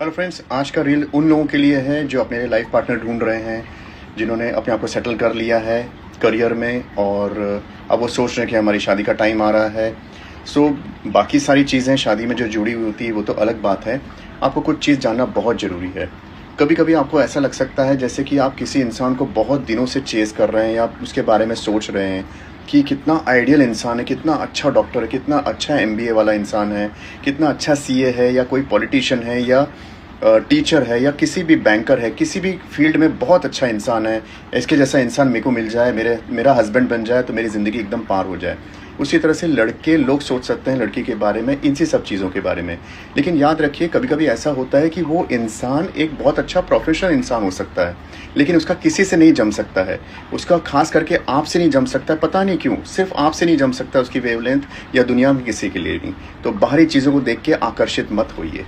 Hello friends, आज का reel उन लोगों के लिए है जो अपने लिए लाइफ पार्टनर ढूंढ रहे हैं, जिन्होंने अपने आप को सेटल कर लिया है करियर में और अब वो सोच रहे हैं कि हमारी शादी का टाइम आ रहा है। बाकी सारी चीज़ें शादी में जो जुड़ी हुई होती है वो तो अलग बात है। आपको कुछ चीज़ जानना बहुत ज़रूरी है। कभी कभी आपको ऐसा लग सकता है जैसे कि आप किसी इंसान को बहुत दिनों से चेज़ कर रहे हैं या उसके बारे में सोच रहे हैं कि कितना आइडियल इंसान है, कितना अच्छा डॉक्टर है, कितना अच्छा एमबीए वाला इंसान है, कितना अच्छा सीए है या कोई पॉलिटिशियन है या टीचर है या किसी भी बैंकर है, किसी भी फील्ड में बहुत अच्छा इंसान है। इसके जैसा इंसान मेरे को मिल जाए, मेरा हस्बैंड बन जाए तो मेरी ज़िंदगी एकदम पार हो जाए। उसी तरह से लोग सोच सकते हैं लड़की के बारे में, इनसी सब चीज़ों के बारे में। लेकिन याद रखिए, कभी कभी ऐसा होता है कि वो इंसान एक बहुत अच्छा प्रोफेशनल इंसान हो सकता है, लेकिन उसका किसी से नहीं जम सकता है। उसका खास करके आपसे नहीं जम सकता है। पता नहीं क्यों, सिर्फ आपसे नहीं जम सकता उसकी वेवलेंथ, या दुनिया में किसी के लिए नहीं। तो बाहरी चीज़ों को देख के आकर्षित मत होइए।